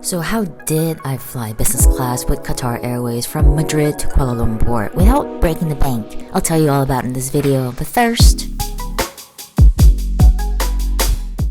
So how did I fly business class with Qatar Airways from Madrid to Kuala Lumpur without breaking the bank? I'll tell you all about it in this video, but first...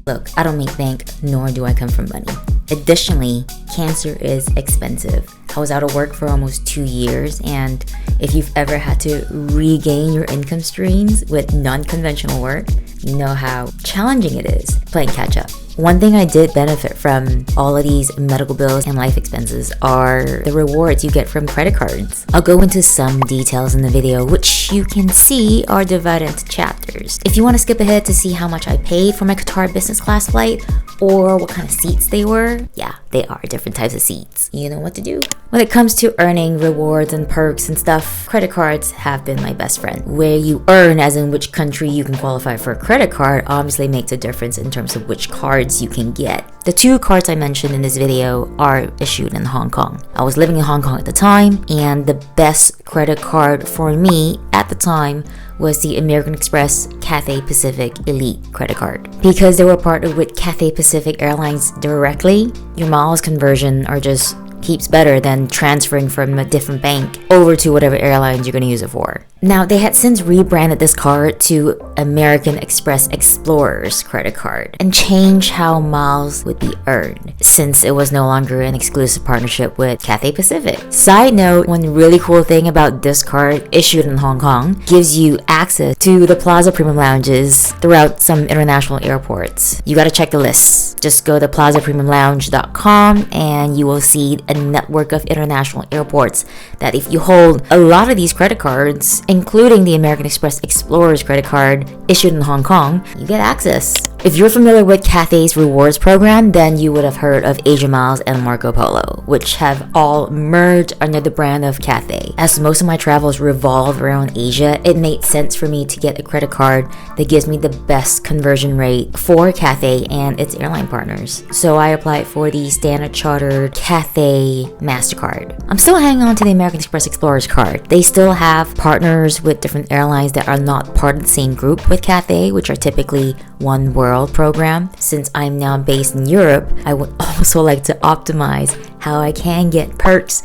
Look, I don't make bank, nor do I come from money. Additionally, cancer is expensive. I was out of work for almost 2 years, and if you've ever had to regain your income streams with non-conventional work, you know how challenging it is playing catch up. One thing I did benefit from all of these medical bills and life expenses are the rewards you get from credit cards. I'll go into some details in the video, which you can see are divided into chapters. If you want to skip ahead to see how much I paid for my Qatar business class flight or what kind of seats they were, yeah, they are different types of seats. You know what to do. When it comes to earning rewards and perks and stuff, credit cards have been my best friend. Where you earn, as in which country you can qualify for a credit card, obviously makes a difference in terms of which cards you can get. The 2 cards I mentioned in this video are issued in Hong Kong. I was living in Hong Kong at the time, and the best credit card for me at the time was the American Express Cathay Pacific Elite credit card. Because they were partnered with Cathay Pacific Airlines directly, your miles conversion are just keeps better than transferring from a different bank over to whatever airlines you're going to use it for. Now, they had since rebranded this card to American Express Explorers credit card and changed how miles would be earned since it was no longer an exclusive partnership with Cathay Pacific. Side note, one really cool thing about this card issued in Hong Kong gives you access to the Plaza Premium Lounges throughout some international airports. You got to check the lists. Just go to plazapremiumlounge.com and you will see a network of international airports that if you hold a lot of these credit cards, including the American Express Explorers credit card issued in Hong Kong, you get access. If you're familiar with Cathay's rewards program, then you would have heard of Asia Miles and Marco Polo, which have all merged under the brand of Cathay. As most of my travels revolve around Asia, it made sense for me to get a credit card that gives me the best conversion rate for Cathay and its airline partners. So I applied for the Standard Chartered Cathay MasterCard. I'm still hanging on to the American Express Explorers card. They still have partners with different airlines that are not part of the same group with Cathay, which are typically One World program. Since I'm now based in Europe, I would also like to optimize how I can get perks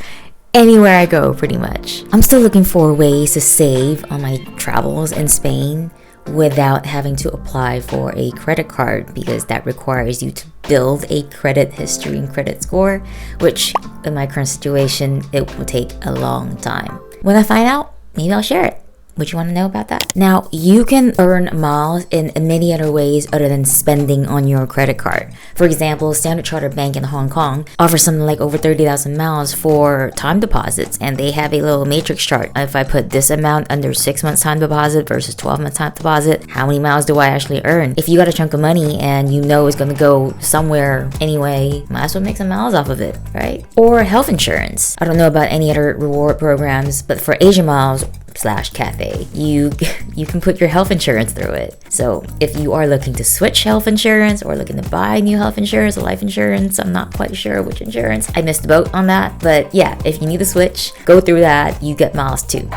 anywhere I go, pretty much. I'm still looking for ways to save on my travels in Spain without having to apply for a credit card, because that requires you to build a credit history and credit score, which in my current situation, it will take a long time. When I find out, maybe I'll share it. Would you want to know about that? Now, you can earn miles in many other ways other than spending on your credit card. For example, Standard Chartered Bank in Hong Kong offers something like over 30,000 miles for time deposits, and they have a little matrix chart. If I put this amount under 6 months time deposit versus 12 months time deposit, how many miles do I actually earn? If you got a chunk of money and you know it's going to go somewhere anyway, might as well make some miles off of it, right? Or health insurance. I don't know about any other reward programs, but for Asia Miles / Cathay, you can put your health insurance through it. So if you are looking to switch health insurance or looking to buy new health insurance or life insurance, I'm not quite sure which insurance. I missed the boat on that, but yeah, if you need to switch, go through that. You get miles too.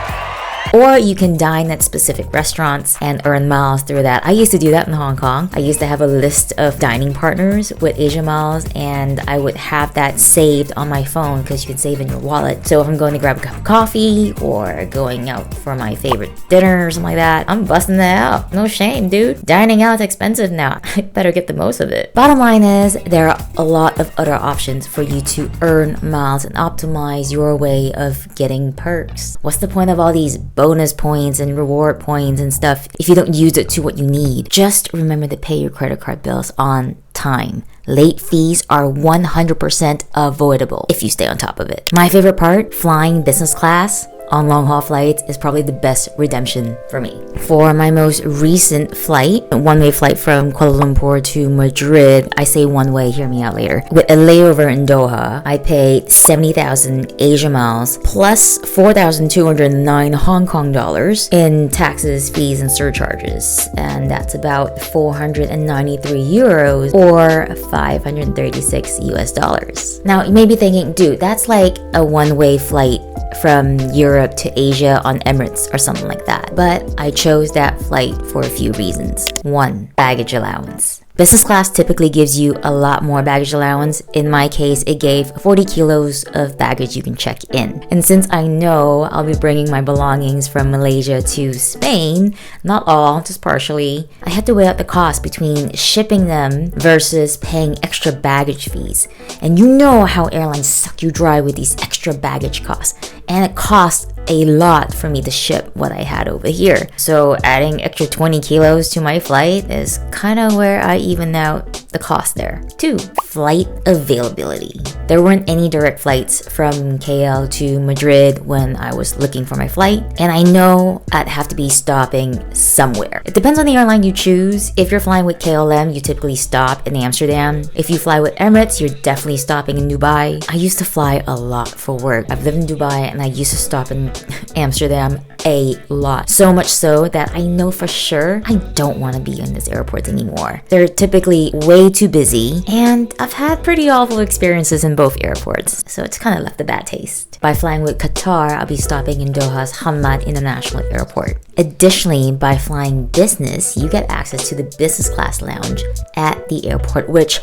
Or you can dine at specific restaurants and earn miles through that. I used to do that in Hong Kong. I used to have a list of dining partners with Asia Miles, and I would have that saved on my phone because you can save in your wallet. So if I'm going to grab a cup of coffee or going out for my favorite dinner or something like that, I'm busting that out. No shame, dude. Dining out is expensive now. I better get the most of it. Bottom line is, there are a lot of other options for you to earn miles and optimize your way of getting perks. What's the point of all these bonus points and reward points and stuff if you don't use it to what you need? Just remember to pay your credit card bills on time. Late fees are 100% avoidable if you stay on top of it. My favorite part, flying business class on long-haul flights, is probably the best redemption for me. For my most recent flight, a one-way flight from Kuala Lumpur to Madrid, I say one-way, hear me out later, with a layover in Doha, I paid 70,000 Asia Miles plus 4,209 Hong Kong dollars in taxes, fees, and surcharges. And that's about 493 euros or 536 US dollars. Now, you may be thinking, dude, that's like a one-way flight from Europe to Asia on Emirates or something like that. But I chose that flight for a few reasons. 1, baggage allowance. Business class typically gives you a lot more baggage allowance. In my case, it gave 40 kilos of baggage you can check in. And since I know I'll be bringing my belongings from Malaysia to Spain, not all, just partially, I had to weigh out the cost between shipping them versus paying extra baggage fees. And you know how airlines suck you dry with these extra baggage costs. And it costs a lot for me to ship what I had over here. So adding extra 20 kilos to my flight is kind of where I even out the cost there. 2. Flight availability. There weren't any direct flights from KL to Madrid when I was looking for my flight, and I know I'd have to be stopping somewhere. It depends on the airline you choose. If you're flying with KLM, you typically stop in Amsterdam. If you fly with Emirates, you're definitely stopping in Dubai. I used to fly a lot for work. I've lived in Dubai and I used to stop in Amsterdam a lot. So much so that I know for sure I don't want to be in this airport anymore. They're typically way too busy, and I've had pretty awful experiences in both airports, so it's kind of left a bad taste. By flying with Qatar, I'll be stopping in Doha's Hamad International Airport. Additionally, by flying business, you get access to the business class lounge at the airport, which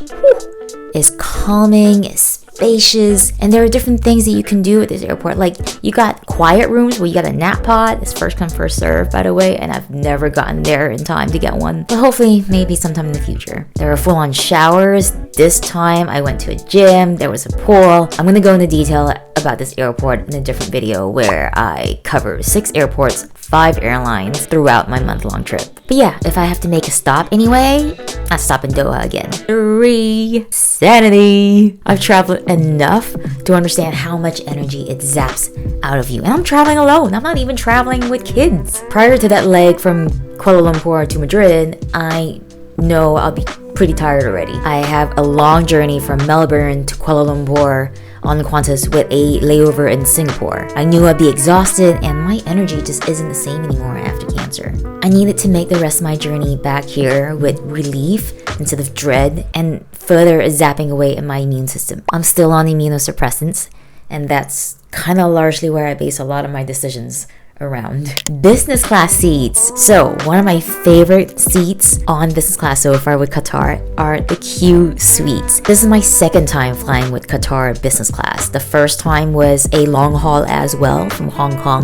is calming, spacious, and there are different things that you can do at this airport. Like, you got quiet rooms where you got a nap pod. It's first come, first serve, by the way, and I've never gotten there in time to get one, but hopefully maybe sometime in the future. There are full-on showers. This time I went to a gym, there was a pool. I'm gonna go into detail about this airport in a different video where I cover 6 airports, 5 airlines throughout my month-long trip. But yeah, if I have to make a stop anyway, I stop in Doha again. 3. Sanity. I've traveled enough to understand how much energy it zaps out of you. And I'm traveling alone. I'm not even traveling with kids. Prior to that leg from Kuala Lumpur to Madrid, I know I'll be pretty tired already. I have a long journey from Melbourne to Kuala Lumpur on Qantas with a layover in Singapore. I knew I'd be exhausted and my energy just isn't the same anymore after cancer. I needed to make the rest of my journey back here with relief instead of dread and further zapping away at my immune system. I'm still on immunosuppressants, and that's kind of largely where I base a lot of my decisions around. Business class seats. So one of my favorite seats on business class so far with Qatar are the Q suites. This is my second time flying with Qatar business class. The first time was a long haul as well, from Hong Kong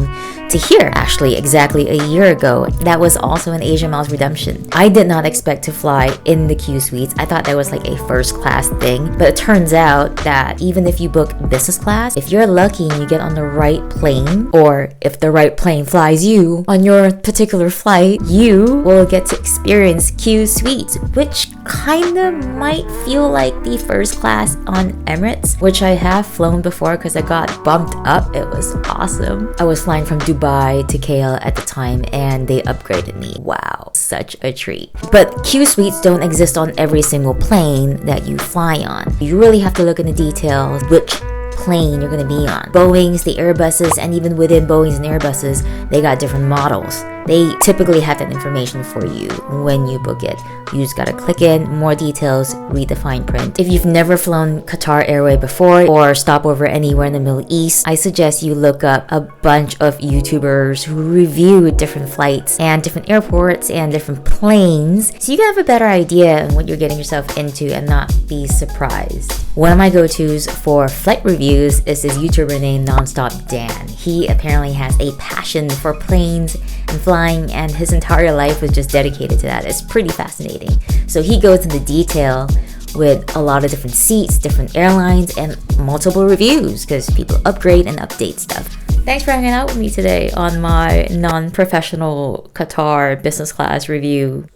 to here, actually exactly a year ago. That was also an Asia Miles redemption. I did not expect to fly in the Q suites. I thought that was like a first class thing, but it turns out that even if you book business class, if you're lucky and you get on the right plane, or if the right plane flies you on your particular flight, you will get to experience Q suites, which kind of might feel like the first class on Emirates, which I have flown before because I got bumped up. It was awesome. I was flying from Dubai to KL at the time and they upgraded me. Wow, such a treat. But Q suites don't exist on every single plane that you fly on. You really have to look into details which plane you're going to be on. Boeings, the Airbuses, and even within Boeings and Airbuses, they got different models. They typically have that information for you when you book it. You just gotta click in, more details, read the fine print. If you've never flown Qatar Airways before or stop over anywhere in the Middle East, I suggest you look up a bunch of YouTubers who review different flights and different airports and different planes, so you can have a better idea on what you're getting yourself into and not be surprised. One of my go-tos for flight reviews is this YouTuber named Nonstop Dan. He apparently has a passion for planes and flying, and his entire life was just dedicated to that. It's pretty fascinating. So he goes into detail with a lot of different seats, different airlines, and multiple reviews because people upgrade and update stuff. Thanks for hanging out with me today on my non-professional Qatar business class review.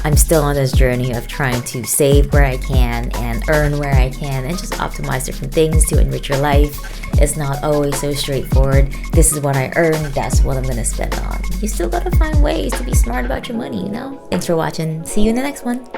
I'm still on this journey of trying to save where I can and earn where I can and just optimize different things to enrich your life. It's not always so straightforward. This is what I earn, that's what I'm gonna spend on. You still gotta find ways to be smart about your money, you know? Thanks for watching. See you in the next one.